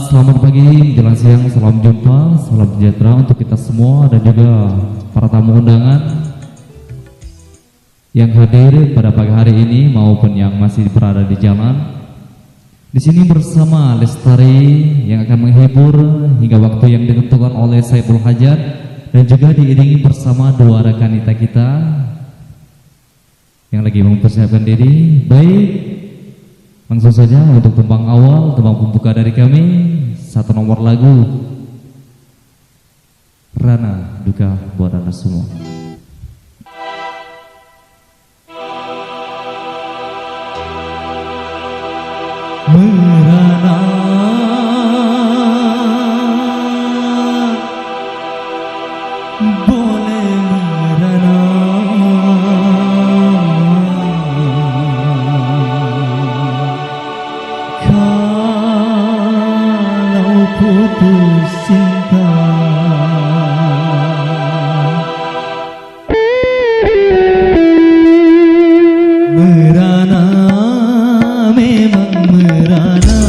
Selamat pagi, menjelang siang, salam jumpa, salam sejahtera untuk kita semua dan juga para tamu undangan yang hadir pada pagi hari ini maupun yang masih berada di jalan. Di sini bersama Lestari yang akan menghibur hingga waktu yang ditentukan oleh Saiful Hajat dan juga diiringi bersama dua rekan kita yang lagi mempersiapkan diri. Baik, langsung saja untuk tembang awal, tembang pembuka dari kami, satu nomor lagu Rana Duka buat Anda semua. Merana boleh merana, kalau putus cinta. Merana memang merana,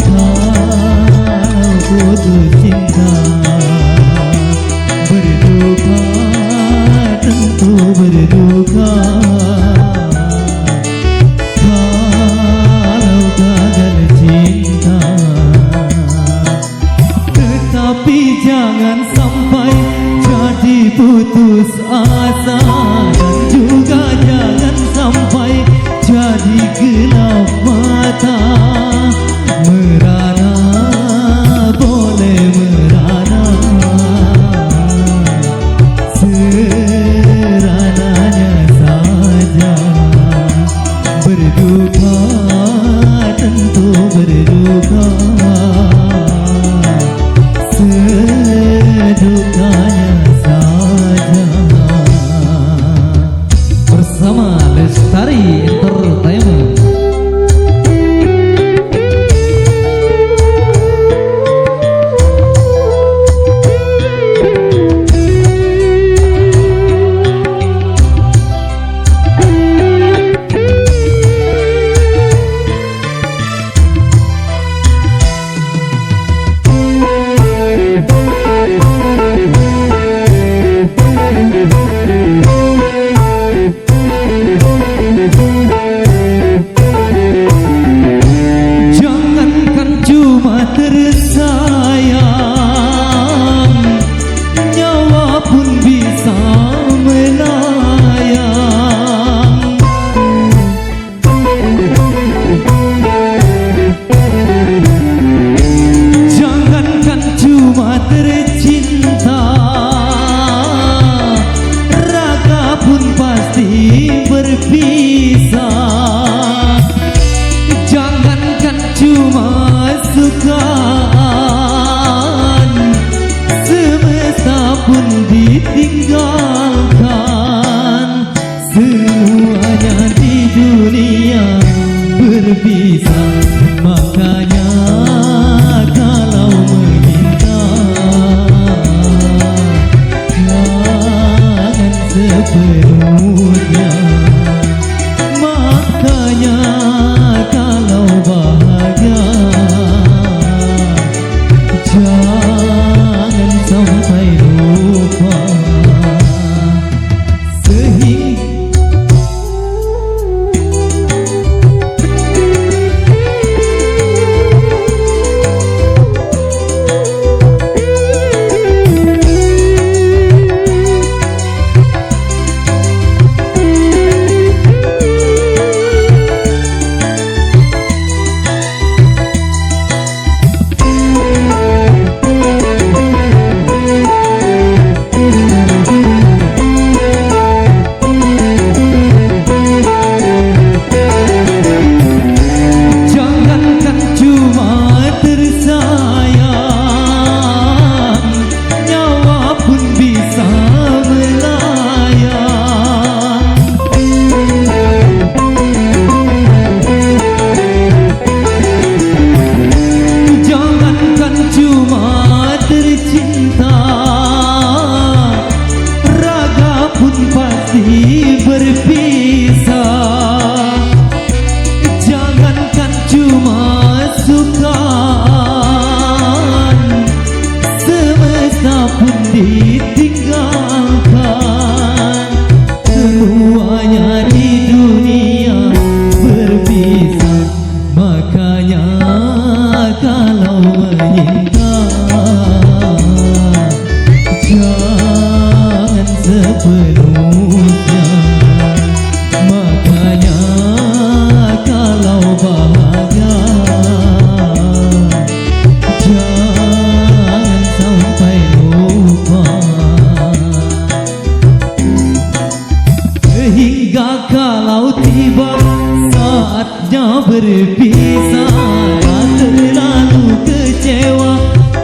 kalau putus cinta. Berduka tentu berduka, kalau gagal cinta. Tetapi jangan sampai jadi putus asa, dan juga jangan sampai jadi gelap mata. Merana boleh merana, serananya saja. Berduka tentu berduka, sedukanya saja. Bersama Lestari Entertainment. Ditinggalkan semuanya di dunia berpisah. Makanya kalau meminta jangan sepenuhnya. Makanya kalau bahagia jangan sampai lupa. bisa, tak terlalu kecewa,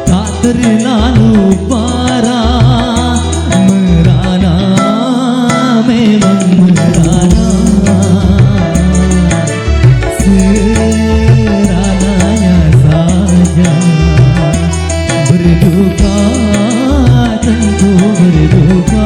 tak terlalu parah. Merana, memang merana, serananya saja. Berduka, tentu berduka.